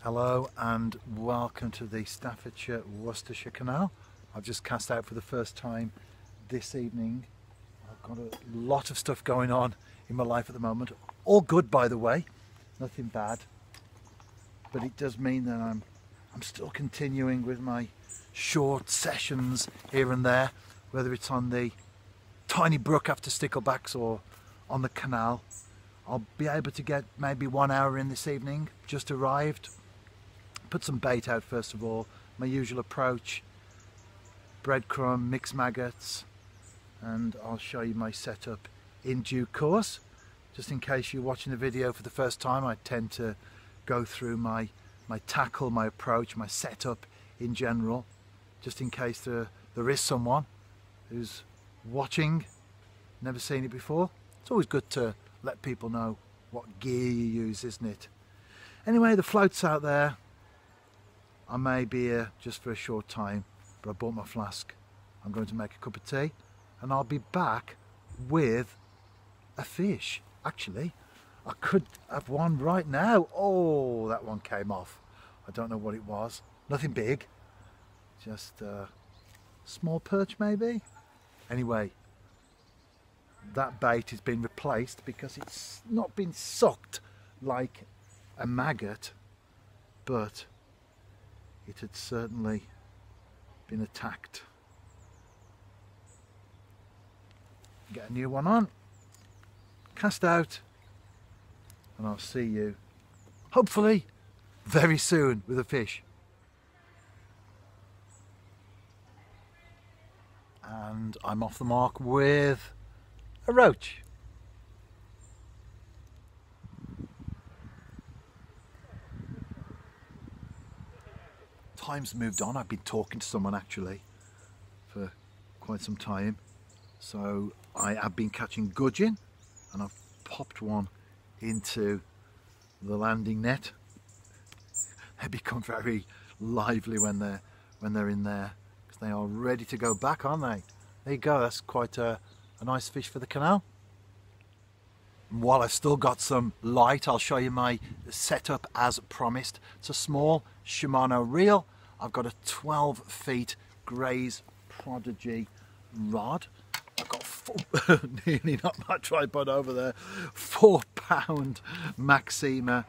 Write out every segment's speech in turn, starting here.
Hello and welcome to the Staffordshire Worcestershire Canal. I've just cast out for the first time this evening. I've got a lot of stuff going on in my life at the moment. All good, by the way, nothing bad. But it does mean that I'm still continuing with my short sessions here and there, whether it's on the tiny brook after sticklebacks or on the canal. I'll be able to get maybe 1 hour in this evening. Just arrived. Put some bait out first of all, my usual approach, breadcrumb, mixed maggots, and I'll show you my setup in due course. Just in case you're watching the video for the first time, I tend to go through my tackle, my approach, my setup in general, just in case there is someone who's watching, never seen it before. It's always good to let people know what gear you use, isn't it? Anyway, the float's out there. I may be here just for a short time, but I bought my flask. I'm going to make a cup of tea and I'll be back with a fish. Actually, I could have one right now. Oh, that one came off. I don't know what it was. Nothing big, just a small perch maybe. Anyway, that bait has been replaced because it's not been sucked like a maggot, but it had certainly been attacked. Get a new one on, cast out, and I'll see you hopefully very soon with a fish. And I'm off the mark with a roach. Time's moved on. I've been talking to someone actually for quite some time, so I have been catching gudgeon and I've popped one into the landing net. They become very lively when they're in there because they are ready to go back, aren't they? There you go. That's quite a nice fish for the canal. And while I've still got some light, I'll show you my setup as promised. It's a small Shimano reel. I've got a 12 feet Graze Prodigy rod. I've got nearly not my tripod over there, 4 pound Maxima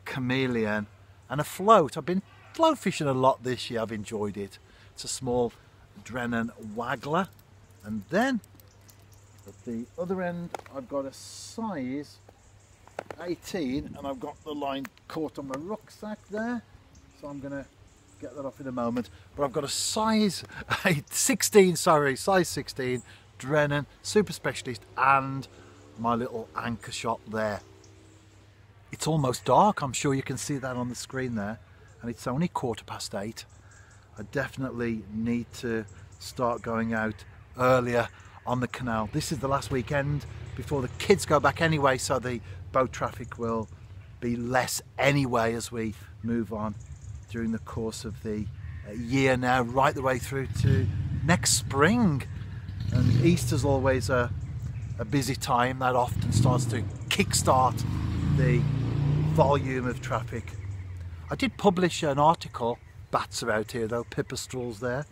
Chameleon and a float. I've been float fishing a lot this year. I've enjoyed it. It's a small Drennan Waggler. And then at the other end I've got a size 18 and I've got the line caught on my rucksack there, so I'm going to get that off in a moment. But I've got a size 16 Drennan Super Specialist and my little anchor shot there. It's almost dark, I'm sure you can see that on the screen there, and it's only 8:15. I definitely need to start going out earlier on the canal. This is the last weekend before the kids go back anyway, so the boat traffic will be less anyway as we move on during the course of the year now, right the way through to next spring. And Easter's always a busy time. That often starts to kickstart the volume of traffic. I did publish an article, bats are out here though, pipistrels there.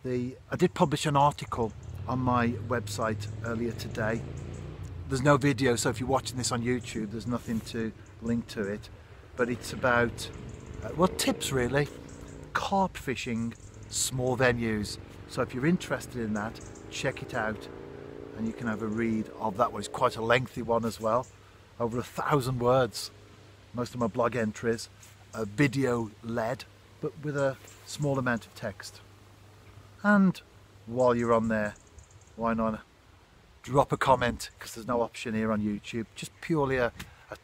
I did publish an article on my website earlier today. There's no video, so if you're watching this on YouTube, there's nothing to link to it. But it's about, well, tips really. Carp fishing, small venues. So if you're interested in that, check it out and you can have a read of that one. It's quite a lengthy one as well, over 1,000 words. Most of my blog entries are video led, but with a small amount of text. And while you're on there, why not drop a comment, because there's no option here on YouTube, just purely a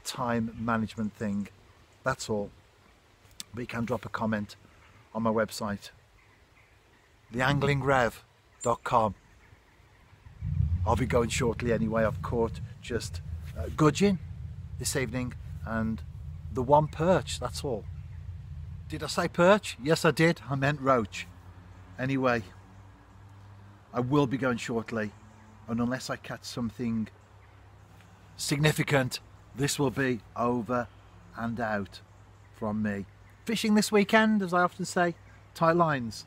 time management thing, that's all. But you can drop a comment on my website, theanglingrev.com. I'll be going shortly anyway. I've caught just gudgeon this evening and the one perch, that's all. Did I say perch? Yes I did, I meant roach. Anyway, I will be going shortly, and unless I catch something significant, this will be over and out from me. Fishing this weekend, as I often say, tight lines.